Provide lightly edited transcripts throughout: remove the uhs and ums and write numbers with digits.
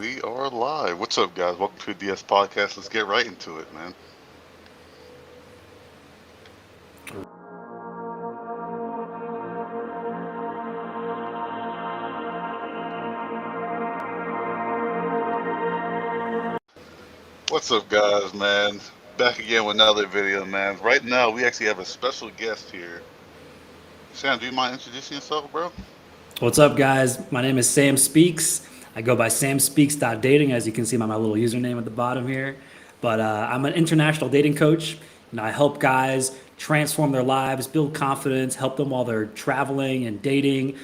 We are live. What's up, guys? Welcome to the DS Podcast. Let's get right into it, man. What's up, guys, man? Back again with another video, man. Right now, we actually have a special guest here. Sam, do you mind introducing yourself, bro? What's up, guys? My name is Sam Speaks. I go by samspeaks.dating, as you can see by my little username at the bottom here. But I'm an international dating coach, and I help guys transform their lives, build confidence, help them while they're traveling and dating,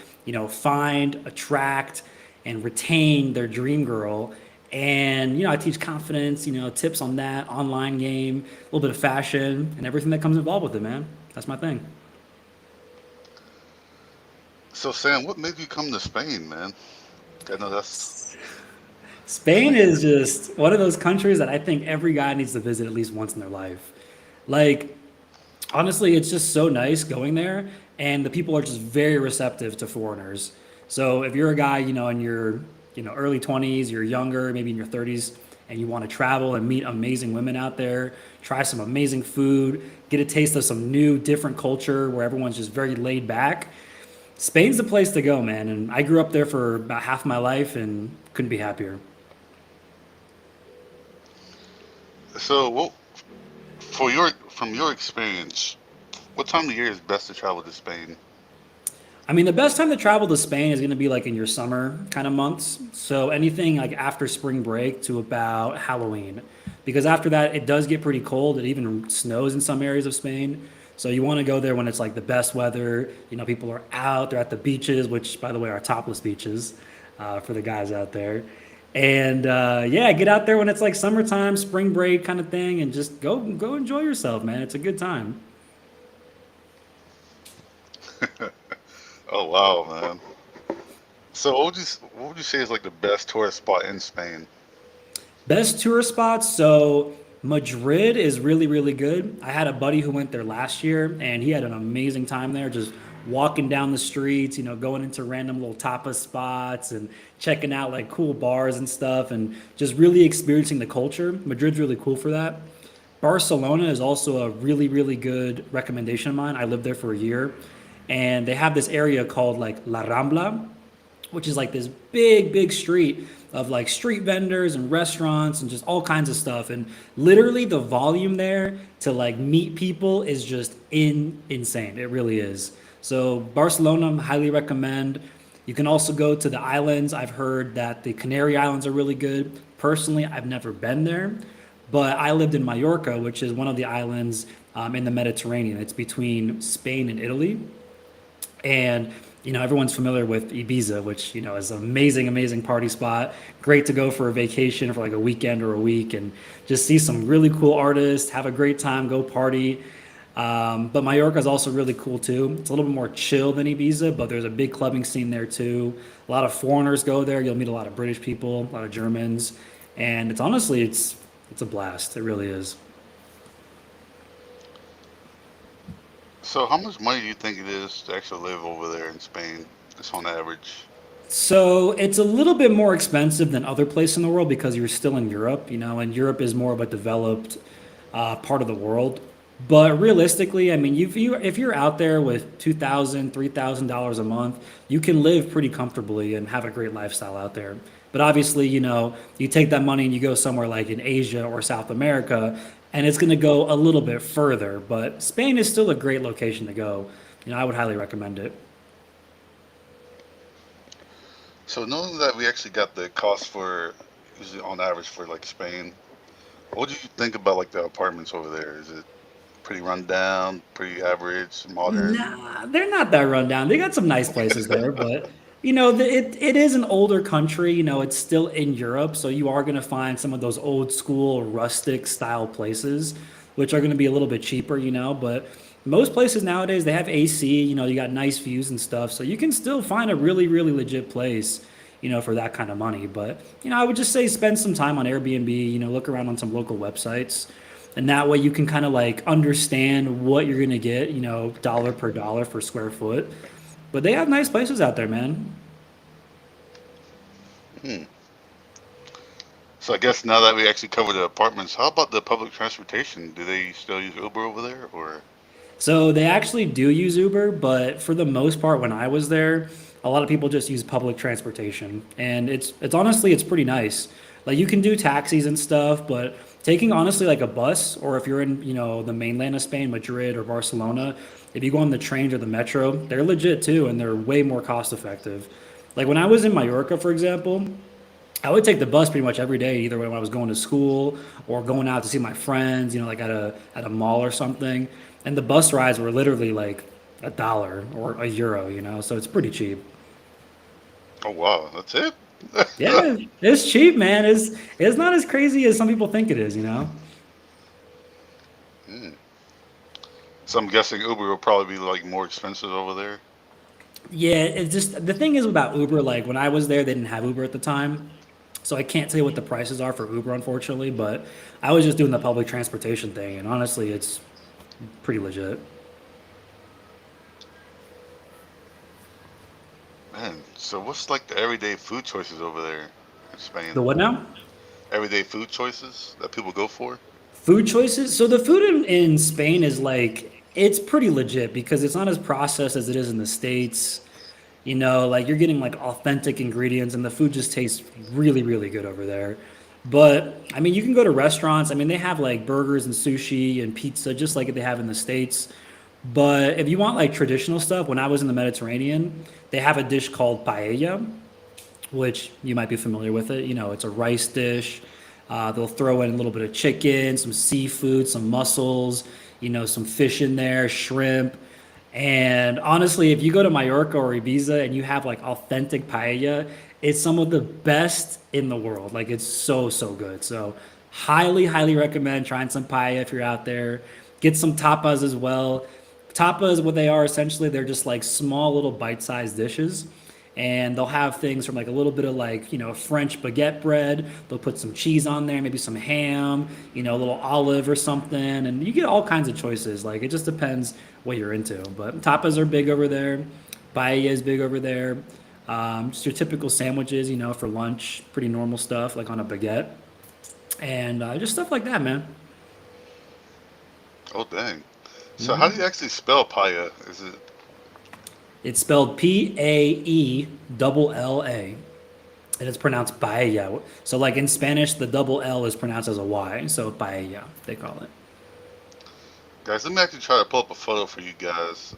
find, attract, and retain their dream girl. And, I teach confidence, tips on that, online game, a little bit of fashion, and everything that comes involved with it, man. That's my thing. So, Sam, what made you come to Spain, man? I know that's. Spain is just one of those countries that I think every guy needs to visit at least once in their life. Like, honestly, it's just so nice going there, and the people are just very receptive to foreigners. So if you're a guy, in your early 20s, you're younger, maybe in your 30s, and you want to travel and meet amazing women out there, try some amazing food, get a taste of some new, different culture where everyone's just very laid back. Spain's the place to go, man. And I grew up there for about half my life and couldn't be happier. So, from your experience, what time of the year is best to travel to Spain? I mean, the best time to travel to Spain is going to be like in your summer kind of months. So anything like after spring break to about Halloween. Because after that, it does get pretty cold. It even snows in some areas of Spain. So you want to go there when it's like the best weather. People are out, they're at the beaches, which, by the way, are topless beaches for the guys out there. And yeah, get out there when it's like summertime, spring break kind of thing, and just go enjoy yourself, man. It's a good time. Oh, wow, man. So, what would you say is like the best tourist spot in Spain? Best tourist spots. So Madrid is really, really good. I had a buddy who went there last year and he had an amazing time there, just walking down the streets, going into random little tapas spots and checking out like cool bars and stuff and just really experiencing the culture. Madrid's really cool for that. Barcelona is also a really, really good recommendation of mine. I lived there for a year and they have this area called like La Rambla, which is like this big, big street of like street vendors and restaurants and just all kinds of stuff. And literally the volume there to like meet people is just insane. It really is. So Barcelona, highly recommend. You can also go to the islands. I've heard that the Canary Islands are really good. Personally, I've never been there, but I lived in Mallorca, which is one of the islands in the Mediterranean. It's between Spain and Italy. And everyone's familiar with Ibiza, which is an amazing, amazing party spot. Great to go for a vacation for like a weekend or a week, and just see some really cool artists, have a great time, go party. But Mallorca is also really cool too. It's a little bit more chill than Ibiza, but there's a big clubbing scene there too. A lot of foreigners go there. You'll meet a lot of British people, a lot of Germans, and it's a blast. It really is. So, how much money do you think it is to actually live over there in Spain, just on average? So it's a little bit more expensive than other places in the world because you're still in Europe, and Europe is more of a developed part of the world. But realistically, I mean, if you're out there with $2,000, $3,000 a month, you can live pretty comfortably and have a great lifestyle out there. But obviously, you take that money and you go somewhere like in Asia or South America, and it's going to go a little bit further. But Spain is still a great location to go. I would highly recommend it. So, knowing that we actually got the cost for, usually on average for like Spain, what do you think about like the apartments over there? Is it pretty run down, pretty average, modern? Nah, they're not that rundown. They got some nice places there, but it is an older country. It's still in Europe, so you are going to find some of those old school rustic style places, which are going to be a little bit cheaper. But most places nowadays they have AC. You got nice views and stuff, so you can still find a really, really legit place. For that kind of money. But I would just say spend some time on Airbnb. Look around on some local websites and that way you can kind of like understand what you're gonna get, dollar per dollar for square foot. But they have nice places out there, man. Hmm. So I guess now that we actually covered the apartments, how about the public transportation? Do they still use Uber over there, or? So they actually do use Uber, but for the most part, when I was there, a lot of people just use public transportation, and it's honestly it's pretty nice. Like you can do taxis and stuff, but taking honestly like a bus, or if you're in the mainland of Spain, Madrid or Barcelona, if you go on the trains or the metro, they're legit too, and they're way more cost effective. Like when I was in Mallorca, for example, I would take the bus pretty much every day, either when I was going to school or going out to see my friends, like at a mall or something. And the bus rides were literally like $1 or €1, so it's pretty cheap. Oh wow, that's it. Yeah, it's cheap, man. It's not as crazy as some people think it is. Hmm. So I'm guessing Uber will probably be like more expensive over there. Yeah, it's just the thing is about Uber, like when I was there, they didn't have Uber at the time. So I can't tell you what the prices are for Uber, unfortunately, but I was just doing the public transportation thing, and honestly, it's pretty legit. Man, so what's like the everyday food choices over there in Spain? The what now? Everyday food choices that people go for? Food choices. So the food in Spain is like it's pretty legit because it's not as processed as it is in the States. Like you're getting like authentic ingredients and the food just tastes really, really good over there. But I mean, you can go to restaurants. I mean, they have like burgers and sushi and pizza just like they have in the States. But if you want like traditional stuff, when I was in the Mediterranean, they have a dish called paella, which you might be familiar with it. It's a rice dish. They'll throw in a little bit of chicken, some seafood, some mussels, some fish in there, shrimp. And honestly, if you go to Mallorca or Ibiza and you have like authentic paella, it's some of the best in the world. Like it's so, so good. So highly, highly recommend trying some paella if you're out there. Get some tapas as well. Tapas, what they are essentially, they're just like small little bite-sized dishes. And they'll have things from like a little bit of like, French baguette bread. They'll put some cheese on there, maybe some ham, a little olive or something. And you get all kinds of choices. Like it just depends what you're into. But tapas are big over there. Paella is big over there. Just your typical sandwiches, for lunch, pretty normal stuff like on a baguette. And just stuff like that, man. Oh dang. So how do hmm you actually spell paella? Is it It's spelled Paella, and it's pronounced paella. So, like in Spanish, the double L is pronounced as a Y. So, paella, they call it. guys? Let me actually try to pull up a photo for you guys.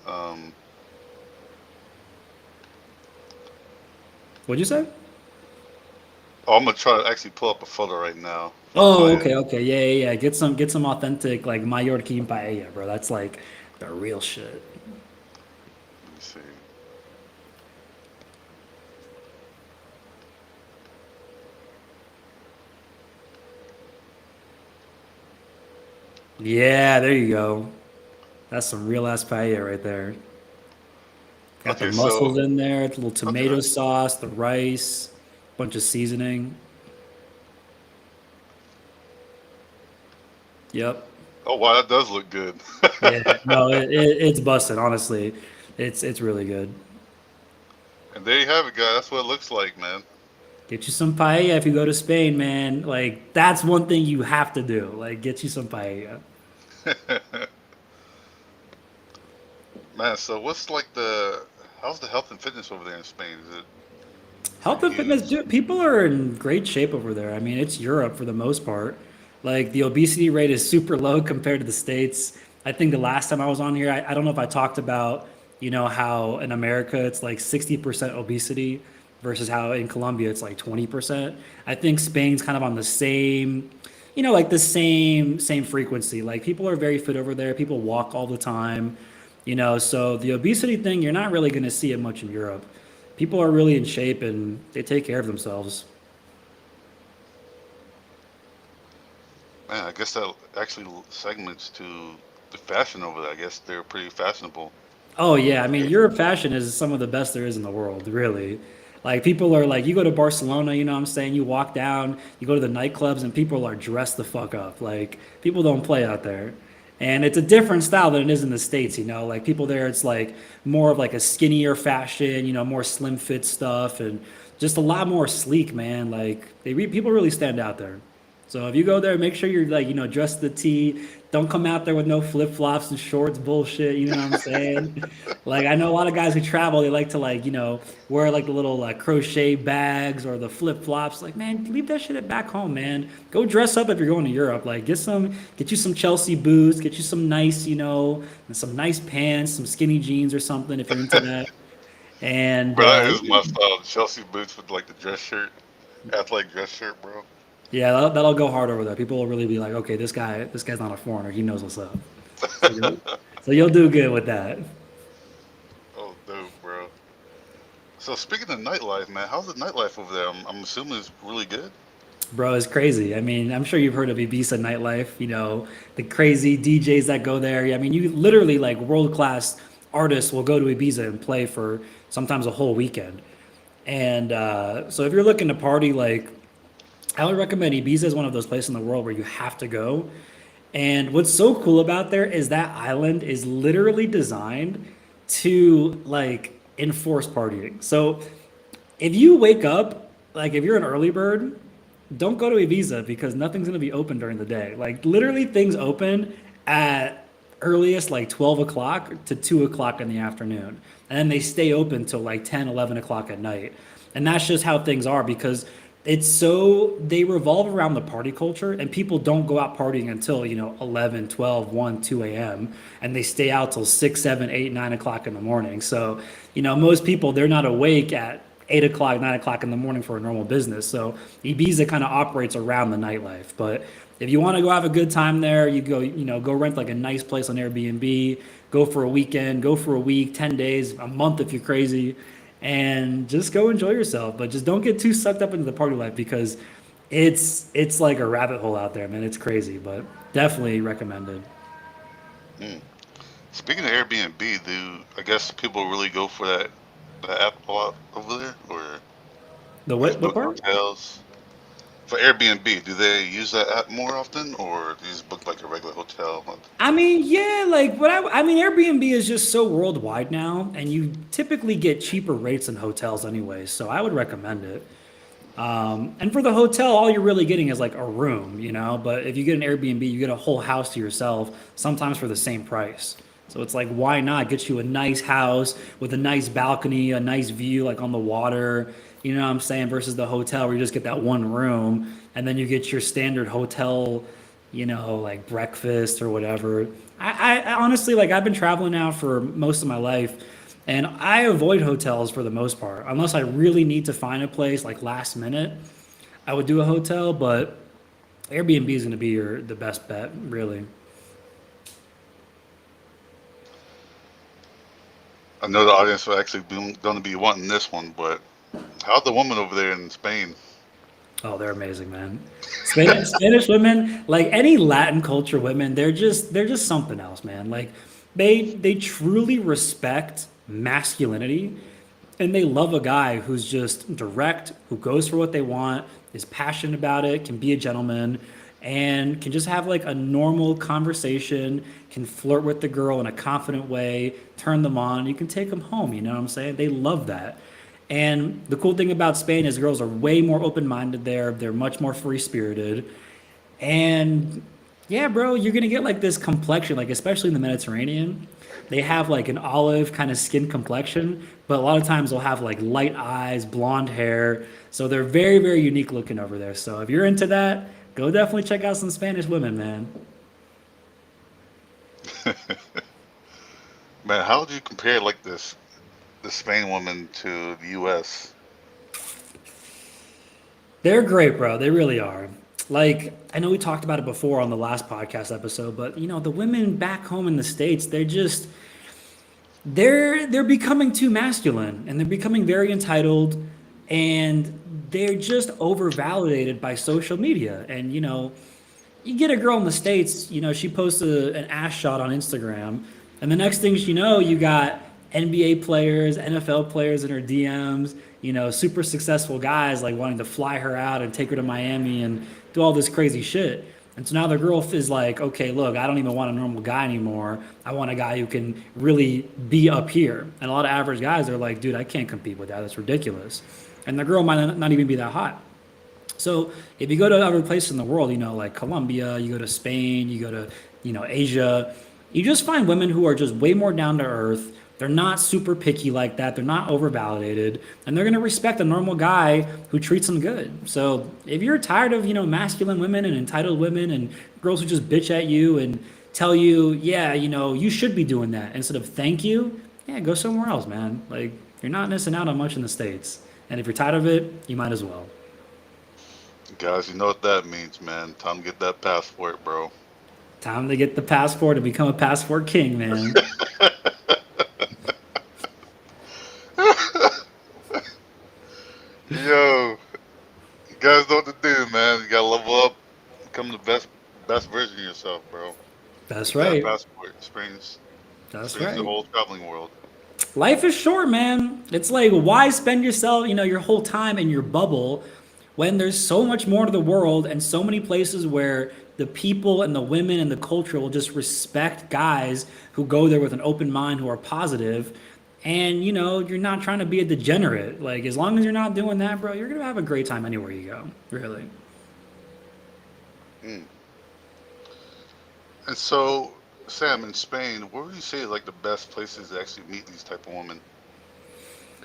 What'd you say? Oh, I'm gonna try to actually pull up a photo right now for Oh, paella. okay, okay, yeah, yeah, yeah. Get some authentic like Mallorquin paella, bro. That's like the real shit. Let me see. Yeah, there you go. That's some real ass paella right there. Got the Okay, so mussels in there, the little tomato okay. sauce, the rice, bunch of seasoning. Yep. Oh wow, that does look good. Yeah. No, it's busted. Honestly, it's really good. And there you have it, guys. That's what it looks like, man. Get you some paella if you go to Spain, man. Like that's one thing you have to do. Like get you some paella. Man, so what's like how's the health and fitness over there in Spain? Is it Health and fitness, used? dude, people are in great shape over there. I mean, it's Europe for the most part. Like the obesity rate is super low compared to the States. I think the last time I was on here, I don't know if I talked about, how in America it's like 60% obesity versus how in Colombia it's like 20%. I think Spain's kind of on the same, like the same frequency. Like people are very fit over there. People walk all the time. So the obesity thing, you're not really going to see it much in Europe. People are really in shape and they take care of themselves. Man, I guess that actually segments to the fashion over there. I guess they're pretty fashionable. Oh yeah, I mean Yeah. Europe fashion is some of the best there is in the world, really. Like people are like you go to Barcelona, you know what I'm saying? You walk down, you go to the nightclubs and people are dressed the fuck up. Like people don't play out there. And it's a different style than it is in the States, you know. Like people there, it's like more of like a skinnier fashion, you know, more slim fit stuff, and just a lot more sleek, man. Like people really stand out there. So if you go there, make sure you're like, you know, dressed the T. Don't come out there with no flip flops and shorts, bullshit. You know what I'm saying? Like I know a lot of guys who travel, they like to like, you know, wear like the little like crochet bags or the flip flops. Like, man, leave that shit back home, man. Go dress up if you're going to Europe. Like, get you some Chelsea boots, get you some nice, you know, some nice pants, some skinny jeans or something if you're into that. And Bro, that is my style. Chelsea boots with like the dress shirt, athletic dress shirt, bro. yeah, that'll go hard over there. People will really be like, okay, this guy's not a foreigner. He knows what's up. So you'll do good with that. Oh, dope, bro. So speaking of nightlife, man, how's the nightlife over there? I'm assuming it's really good. Bro, it's crazy. I mean, I'm sure you've heard of Ibiza nightlife, you know, the crazy DJs that go there. I mean, you literally like world class artists will go to Ibiza and play for sometimes a whole weekend. And so if you're looking to party, like I would recommend Ibiza is one of those places in the world where you have to go. And what's so cool about there is that island is literally designed to like enforce partying. So if you wake up, like if you're an early bird, don't go to Ibiza because nothing's gonna be open during the day. Like literally things open at earliest like 12 o'clock to 2 o'clock in the afternoon. And then they stay open till like 10, 11 o'clock at night. And that's just how things are because they revolve around the party culture and people don't go out partying until, you know, 11, 12, 1, 2 a.m. and they stay out till 6, 7, 8, 9 o'clock in the morning. So, you know, most people, they're not awake at 8 o'clock, 9 o'clock in the morning for a normal business. So Ibiza kind of operates around the nightlife. But if you want to go have a good time there, you go, you know, go rent like a nice place on Airbnb, go for a weekend, go for a week, 10 days, a month if you're crazy, and just go enjoy yourself. But just don't get too sucked up into the party life because it's like a rabbit hole out there, man. It's crazy, but definitely recommended. Mm. Speaking of Airbnb, do I guess people really go for that app a lot over there, or The just what book part? hotels for Airbnb? Do they use that app more often, or do you just book like a regular hotel? I mean, yeah, like I mean, Airbnb is just so worldwide now, and you typically get cheaper rates than hotels anyway. So I would recommend it. And for the hotel, all you're really getting is like a room, you know. But if you get an Airbnb, you get a whole house to yourself, sometimes for the same price. So it's like, why not get you a nice house with a nice balcony, a nice view, like on the water, you know what I'm saying, versus the hotel where you just get that one room and then you get your standard hotel, you know, like breakfast or whatever. I honestly, like, I've been traveling now for most of my life. And I avoid hotels for the most part, unless I really need to find a place like last minute. I would do a hotel, but Airbnb is going to be the best bet, really. I know the audience will actually be going to be wanting this one, but how's the woman over there in Spain? Oh, they're amazing, man. Spanish women, like any Latin culture women, they're just something else, man. Like they truly respect masculinity and they love a guy who's just direct, who goes for what they want, is passionate about it, can be a gentleman, and can just have like a normal conversation, can flirt with the girl in a confident way, turn them on, you can take them home, you know what I'm saying? They love that. And the cool thing about Spain is girls are way more open-minded there. They're much more free-spirited. And yeah, bro, you're gonna get like this complexion, like especially in the Mediterranean. They have like an olive kind of skin complexion, but a lot of times they'll have like light eyes, blonde hair. So they're very, very unique looking over there. So if you're into that, go definitely check out some Spanish women, man. Man, how would you compare like the Spain woman to the U.S.? They're great, bro. They really are. Like, I know we talked about it before on the last podcast episode, but you know, the women back home in the States, they're becoming too masculine and they're becoming very entitled and they're just overvalidated by social media. And you know, you get a girl in the States, you know, she posts an ass shot on Instagram, and the next thing you know, you got NBA players, NFL players in her DMs, you know, super successful guys like wanting to fly her out and take her to Miami and do all this crazy shit. And so now the girl is like, okay, look, I don't even want a normal guy anymore. I want a guy who can really be up here. And a lot of average guys are like, dude, I can't compete with that. That's ridiculous. And the girl might not even be that hot. So if you go to other places in the world, like Colombia, you go to Spain, you go to, Asia, you just find women who are just way more down to earth. They're not super picky like that. They're not over validated, and they're gonna respect a normal guy who treats them good. So if you're tired of masculine women and entitled women and girls who just bitch at you and tell you, yeah, you should be doing that instead of thank you, yeah, go somewhere else, man. Like you're not missing out on much in the states, and if you're tired of it, you might as well. Guys, you know what that means, man. Time to get that passport, bro. Time to get the passport and become a passport king, man. Yo, you guys know what to do, man. You gotta level up, become the best version of yourself, bro. That's Get that right. passport, That's experience the right. whole traveling world. Life is short, man. It's like, why spend yourself, your whole time in your bubble when there's so much more to the world and so many places where the people and the women and the culture will just respect guys who go there with an open mind, who are positive, and you're not trying to be a degenerate. Like, as long as you're not doing that, bro, you're gonna have a great time anywhere you go. Really. Mm. And so, Sam, in Spain, what would you say is like the best places to actually meet these type of women?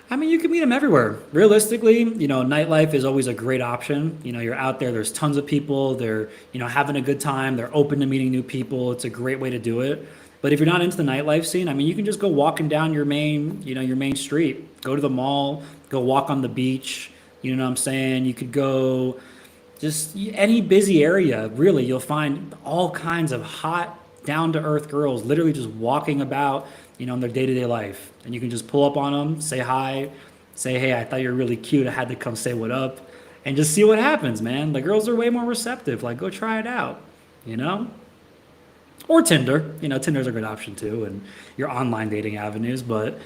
I mean, you can meet them everywhere. Realistically, nightlife is always a great option. You're out there, there's tons of people, they're, having a good time, they're open to meeting new people. It's a great way to do it. But if you're not into the nightlife scene, I mean, you can just go walking down your main street, go to the mall, go walk on the beach. You know what I'm saying? You could go just any busy area, really, you'll find all kinds of hot, down to earth girls literally just walking about, in their day to day life. And you can just pull up on them, say hi, say, hey, I thought you were really cute. I had to come say what up, and just see what happens, man. The girls are way more receptive. Like, go try it out, you know? Or Tinder. Tinder's a good option too, and your online dating avenues. But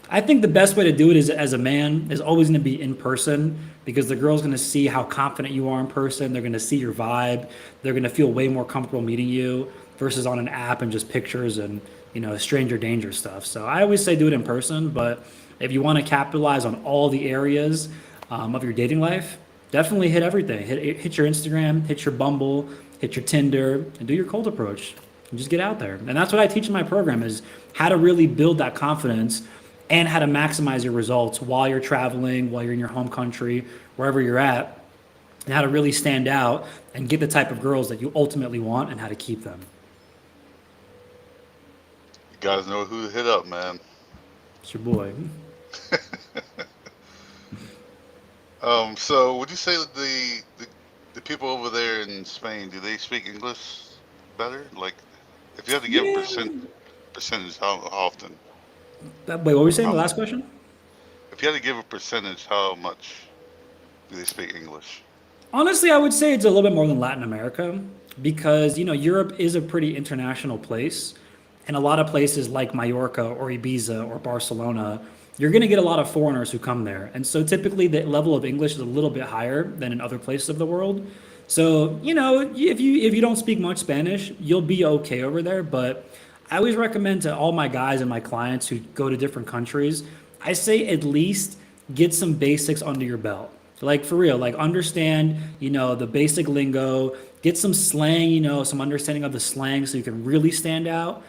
I think the best way to do it is as a man is always going to be in person because the girl's going to see how confident you are in person. They're going to see your vibe. They're going to feel way more comfortable meeting you versus on an app and just pictures and stranger danger stuff. So I always say do it in person. But if you want to capitalize on all the areas of your dating life, definitely hit everything. Hit your Instagram, hit your Bumble, hit your Tinder, and do your cold approach. And just get out there. And that's what I teach in my program is how to really build that confidence and how to maximize your results while you're traveling, while you're in your home country, wherever you're at, and how to really stand out and get the type of girls that you ultimately want and how to keep them. You guys know who to hit up, man. It's your boy. So would you say that the people over there in Spain, do they speak English better? Like, if you had to give a Yeah. percentage, how often? Wait, what were you saying? How The much? last question? If you had to give a percentage, how much do they speak English? Honestly, I would say it's a little bit more than Latin America because, Europe is a pretty international place. And a lot of places like Mallorca or Ibiza or Barcelona, you're going to get a lot of foreigners who come there. And so typically the level of English is a little bit higher than in other places of the world. So, if you don't speak much Spanish, you'll be okay over there, but I always recommend to all my guys and my clients who go to different countries, I say at least get some basics under your belt. Like for real, like understand, the basic lingo, get some slang, some understanding of the slang so you can really stand out.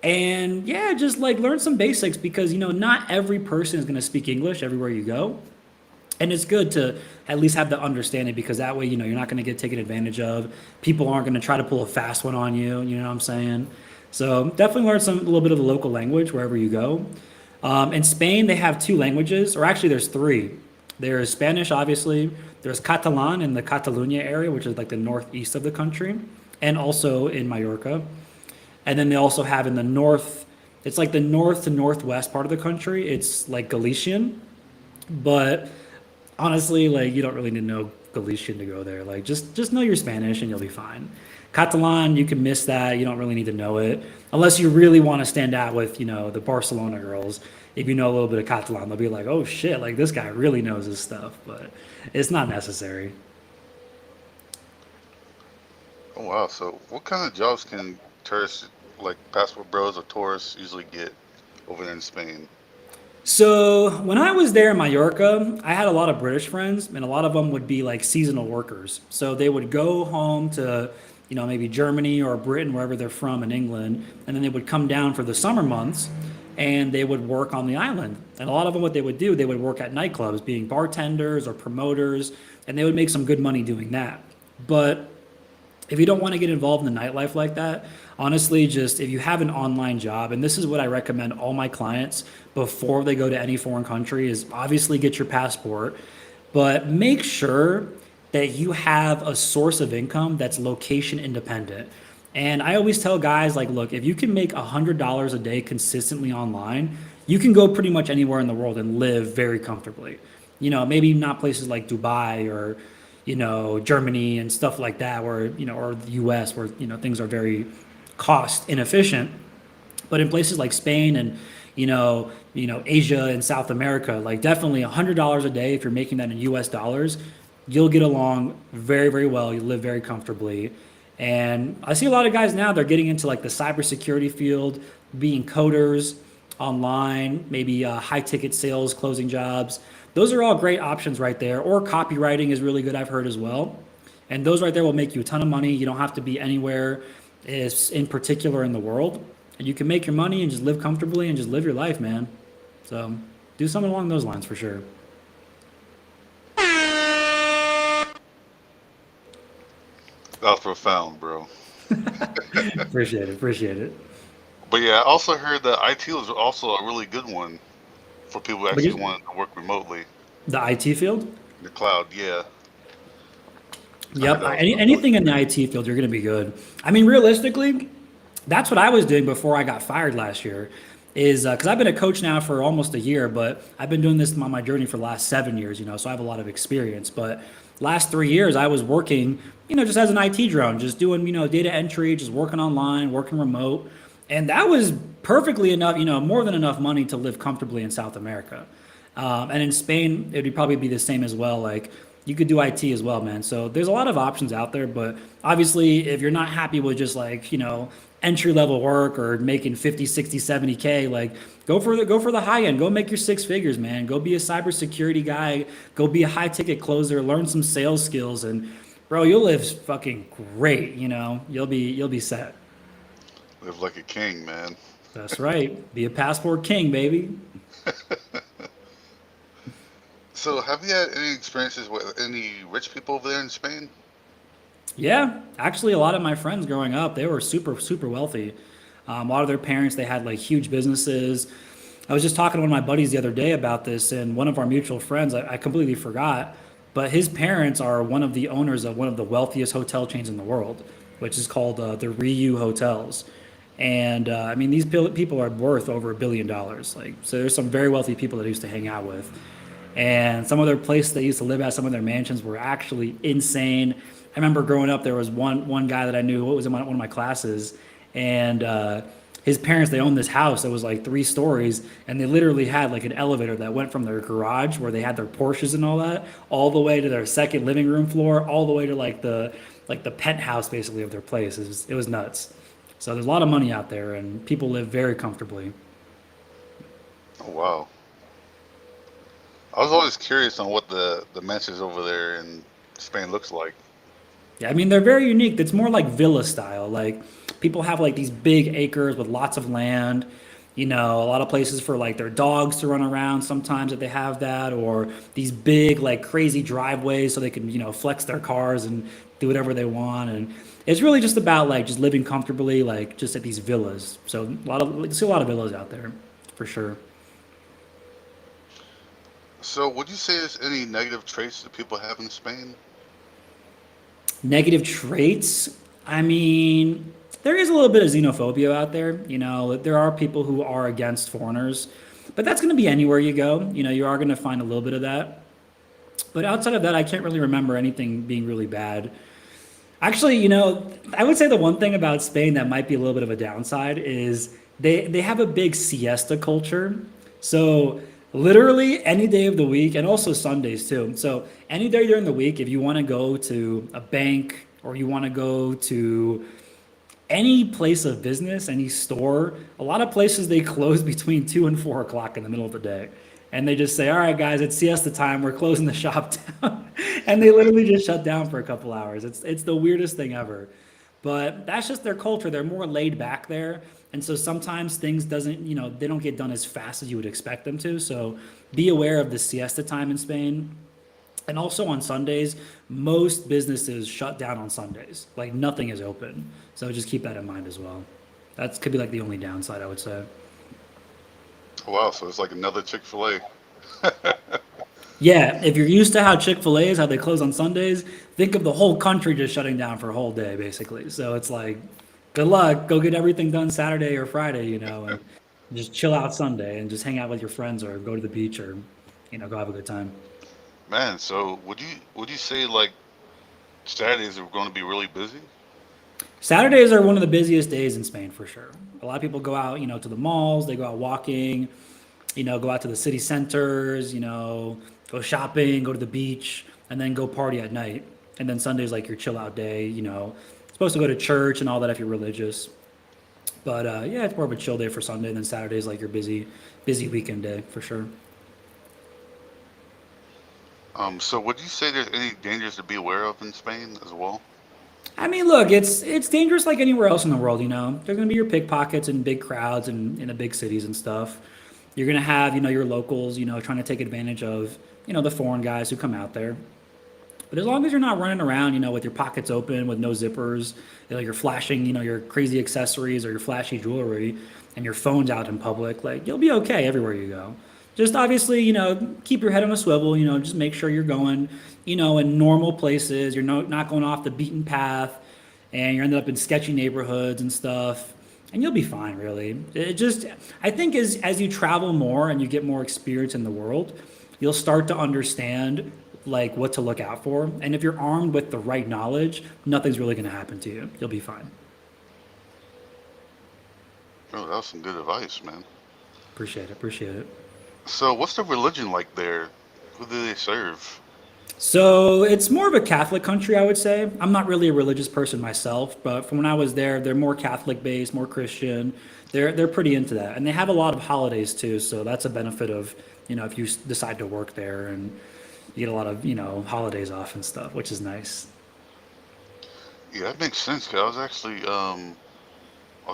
And yeah, just like learn some basics because, not every person is going to speak English everywhere you go. And it's good to at least have the understanding because that way, you're not going to get taken advantage of. People aren't going to try to pull a fast one on you. You know what I'm saying? So definitely learn a little bit of the local language wherever you go. In Spain, they have two languages, or actually, there's three. There's Spanish, obviously. There's Catalan in the Catalunya area, which is like the northeast of the country, and also in Mallorca. And then they also have in the north, it's like the north to northwest part of the country. It's like Galician, but honestly, like you don't really need to know Galician to go there. Like just know your Spanish and you'll be fine. Catalan, you can miss that. You don't really need to know it unless you really want to stand out with the Barcelona girls. If you know a little bit of Catalan, they'll be like, "Oh shit, like this guy really knows his stuff." But it's not necessary. Oh wow. So what kind of jobs can tourists like passport bros or tourists usually get over there in Spain? So when I was there in Mallorca, I had a lot of British friends, and a lot of them would be like seasonal workers. So they would go home to, maybe Germany or Britain, wherever they're from in England, and then they would come down for the summer months, and they would work on the island. And a lot of them, what they would do, they would work at nightclubs, being bartenders or promoters, and they would make some good money doing that. But if you don't want to get involved in the nightlife like that, honestly, just if you have an online job, and this is what I recommend all my clients before they go to any foreign country, is obviously get your passport, but make sure that you have a source of income that's location independent. And I always tell guys, like, look, if you can make $100 a day consistently online, you can go pretty much anywhere in the world and live very comfortably. Maybe not places like Dubai or, Germany and stuff like that, where, or the US, where, things are very cost inefficient. But in places like Spain and Asia and South America, like definitely $100 a day if you're making that in US dollars, you'll get along very, very well. You live very comfortably. And I see a lot of guys now, they're getting into like the cybersecurity field, being coders online, maybe high ticket sales, closing jobs. Those are all great options right there. Or copywriting is really good, I've heard as well. And those right there will make you a ton of money. You don't have to be anywhere is in particular in the world. And you can make your money and just live comfortably and just live your life, man. So do something along those lines for sure. That was profound, bro. Appreciate it. Appreciate it. But yeah, I also heard that IT was also a really good one for people who But actually you, want to work remotely. the IT field? The cloud, yeah. I heard Yep. that was really Anything in the good. IT field, you're going to be good. I mean, realistically, that's what I was doing before I got fired last year. Is because I've been a coach now for almost a year, but I've been doing this on my journey for the last 7 years. So I have a lot of experience. But last 3 years, I was working, just as an IT drone, just doing, data entry, just working online, working remote, and that was perfectly enough, more than enough money to live comfortably in South America. And in Spain, it would probably be the same as well. Like you could do IT as well, man. So there's a lot of options out there, but obviously if you're not happy with just like, entry level work or making 50, 60, 70K, like go for the high end. Go make your six figures, man. Go be a cybersecurity guy, go be a high ticket closer, learn some sales skills, and bro, you'll live fucking great, you'll be set. Live like a king, man. That's right. Be a passport king, baby. So, have you had any experiences with any rich people over there in Spain? Yeah, actually, a lot of my friends growing up, they were super, super wealthy. A lot of their parents, they had like huge businesses. I was just talking to one of my buddies the other day about this, and one of our mutual friends, I completely forgot, but his parents are one of the owners of one of the wealthiest hotel chains in the world, which is called the Ryu Hotels. And I mean, these people are worth over $1 billion. Like, so there's some very wealthy people that I used to hang out with, and some of their places they used to live at, some of their mansions were actually insane. I remember growing up, there was one guy that I knew, what was in one of my classes, and his parents, they owned this house that was like 3 stories, and they literally had like an elevator that went from their garage where they had their Porsches and all that, all the way to their second living room floor, all the way to like the penthouse basically of their place. It was nuts. So there's a lot of money out there, and people live very comfortably. Oh, wow. I was always curious on what the mansions over there in Spain looks like. Yeah, I mean they're very unique. It's more like villa style. Like people have like these big acres with lots of land. A lot of places for like their dogs to run around sometimes if they have that, or these big like crazy driveways so they can flex their cars and do whatever they want. And it's really just about like just living comfortably, like just at these villas. So you see a lot of villas out there for sure. So, would you say there's any negative traits that people have in Spain? Negative traits. I mean, there is a little bit of xenophobia out there. There are people who are against foreigners, but that's going to be anywhere you go. You are going to find a little bit of that. But outside of that, I can't really remember anything being really bad. Actually, I would say the one thing about Spain that might be a little bit of a downside is they have a big siesta culture. So literally any day of the week, and also Sundays too. So any day during the week, if you want to go to a bank, or you want to go to any place of business, any store, a lot of places they close between 2 and 4 o'clock in the middle of the day. And they just say, all right, guys, it's siesta time. We're closing the shop down. And they literally just shut down for a couple hours. It's the weirdest thing ever. But that's just their culture. They're more laid back there. And so sometimes things doesn't, they don't get done as fast as you would expect them to. So be aware of the siesta time in Spain. And also on Sundays, most businesses shut down on Sundays. Like nothing is open. So just keep that in mind as well. That could be like the only downside, I would say. Wow, so it's like another Chick-fil-A. Yeah, if you're used to how Chick-fil-A is, how they close on Sundays, think of the whole country just shutting down for a whole day, basically. So it's like, good luck, go get everything done Saturday or Friday, and just chill out Sunday and just hang out with your friends or go to the beach or, go have a good time. Man, so would you say like Saturdays are going to be really busy? Saturdays are one of the busiest days in Spain for sure. A lot of people go out, to the malls, they go out walking, go out to the city centers, go shopping, go to the beach, and then go party at night. And then Sunday's like your chill out day, supposed to go to church and all that if you're religious. But yeah, it's more of a chill day for Sunday. And then Saturday's like your busy weekend day for sure. So would you say there's any dangers to be aware of in Spain as well? I mean, look, it's dangerous like anywhere else in the world. There's gonna be your pickpockets and big crowds and in the big cities and stuff. You're gonna have your locals, trying to take advantage of the foreign guys who come out there. But as long as you're not running around, with your pockets open with no zippers, you're flashing, your crazy accessories or your flashy jewelry, and your phone's out in public, like you'll be okay everywhere you go. Just obviously, keep your head on a swivel. Just make sure you're going, in normal places. You're not going off the beaten path, and you're ended up in sketchy neighborhoods and stuff. And you'll be fine, really. It just, I think, as you travel more and you get more experience in the world, you'll start to understand like what to look out for. And if you're armed with the right knowledge, nothing's really going to happen to you. You'll be fine. Oh, that was some good advice, man. Appreciate it. Appreciate it. So what's the religion like there? Who do they serve? So it's more of a Catholic country, I would say. I'm not really a religious person myself, but from when I was there, they're more Catholic based, more Christian. They're pretty into that, and they have a lot of holidays too. So that's a benefit of if you decide to work there, and you get a lot of holidays off and stuff, which is nice. Yeah, that makes sense. 'Cause I was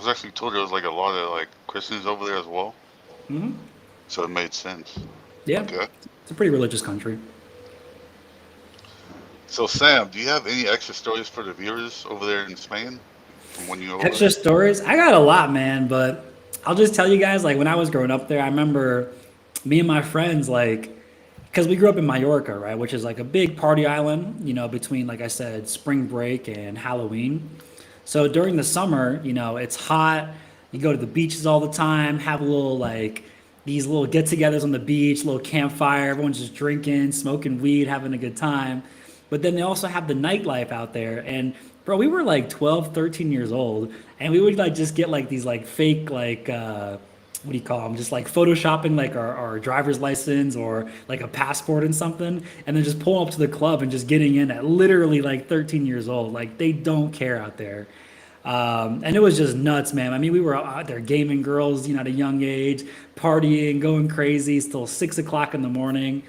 actually told there was like a lot of like Christians over there as well, Hmm. so it made sense. Yeah, Okay. it's a pretty religious country. So Sam, do you have any extra stories for the viewers over there in Spain from when you were over Extra there? stories, I got a lot, man, but I'll just tell you guys, like when I was growing up there, I remember me and my friends, like, because we grew up in Mallorca, right, which is like a big party island, between, like I said, spring break and Halloween. So during the summer, it's hot. You go to the beaches all the time, have a little like these little get-togethers on the beach, little campfire. Everyone's just drinking, smoking weed, having a good time. But then they also have the nightlife out there. And bro, we were like 12, 13 years old, and we would like just get like these like fake like what do you call them? Just like photoshopping like our driver's license or like a passport and something, and then just pulling up to the club and just getting in at literally like 13 years old. Like they don't care out there. And it was just nuts, man. I mean, we were out there gaming girls, at a young age, partying, going crazy, still 6 o'clock in the morning.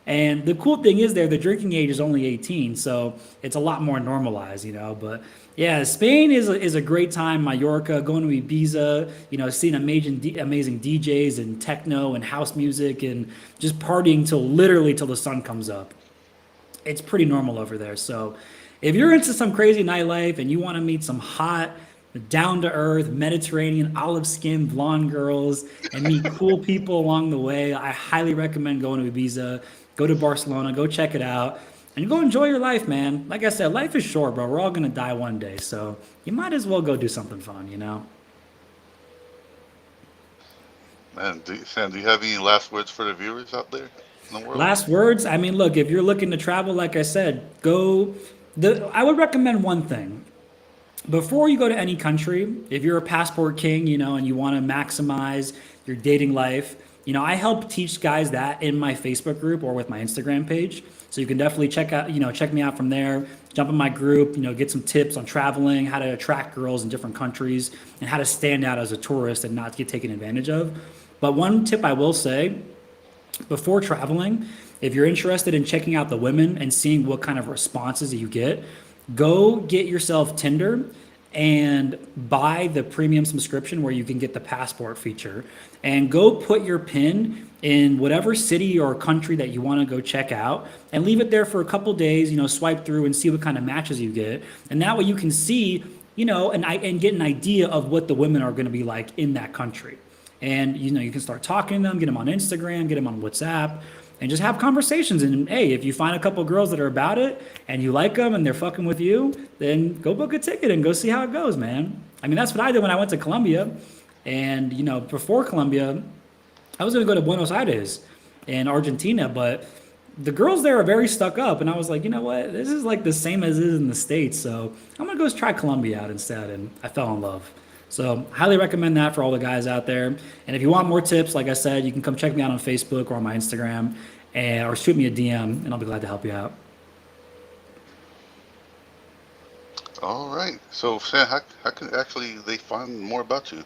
And the cool thing is, there, the drinking age is only 18, so it's a lot more normalized. But yeah, Spain is a great time. Mallorca, going to Ibiza, seeing amazing DJs and techno and house music and just partying till literally till the sun comes up. It's pretty normal over there. So if you're into some crazy nightlife and you want to meet some hot, down to earth, Mediterranean, olive skin, blonde girls and meet cool people along the way, I highly recommend going to Ibiza, go to Barcelona, go check it out, and go enjoy your life, man. Like I said, life is short, bro. We're all going to die one day. So you might as well go do something fun. Man, Sam, do you have any last words for the viewers out there in the world? Last words. I mean, look, if you're looking to travel, like I said, go. I would recommend one thing before you go to any country. If you're a passport king, and you want to maximize your dating life, I help teach guys that in my Facebook group or with my Instagram page. So you can definitely check me out from there. Jump in my group, get some tips on traveling, how to attract girls in different countries, and how to stand out as a tourist and not get taken advantage of. But one tip I will say before traveling, if you're interested in checking out the women and seeing what kind of responses you get, go get yourself Tinder and buy the premium subscription where you can get the passport feature and go put your pin in whatever city or country that you want to go check out and leave it there for a couple days, swipe through and see what kind of matches you get. And that way you can see, and get an idea of what the women are going to be like in that country. And you can start talking to them, get them on Instagram, get them on WhatsApp, and just have conversations. And hey, if you find a couple girls that are about it and you like them and they're fucking with you, then go book a ticket and go see how it goes, man. I mean, that's what I did when I went to Colombia. And before Colombia, I was gonna go to Buenos Aires in Argentina, but the girls there are very stuck up, and I was like, you know what, this is like the same as it is in the States, so I'm gonna go try Colombia out instead, and I fell in love. So highly recommend that for all the guys out there. And if you want more tips, like I said, you can come check me out on Facebook or on my Instagram, or shoot me a DM, and I'll be glad to help you out. All right. So, Sam, how can actually they find more about you?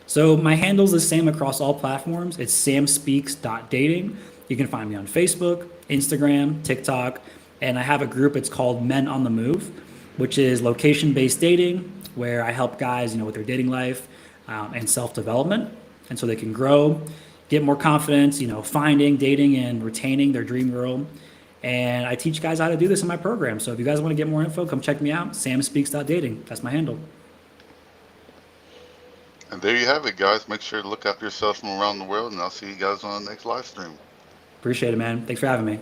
So my handle's the same across all platforms. It's samspeaks.dating. You can find me on Facebook, Instagram, TikTok, and I have a group. It's called Men on the Move, which is location-based dating, where I help guys, with their dating life and self-development, and so they can grow, get more confidence, finding, dating, and retaining their dream girl. And I teach guys how to do this in my program. So if you guys want to get more info, come check me out. Samspeaks.dating. That's my handle. And there you have it, guys. Make sure to look after yourself from around the world, and I'll see you guys on the next live stream. Appreciate it, man. Thanks for having me.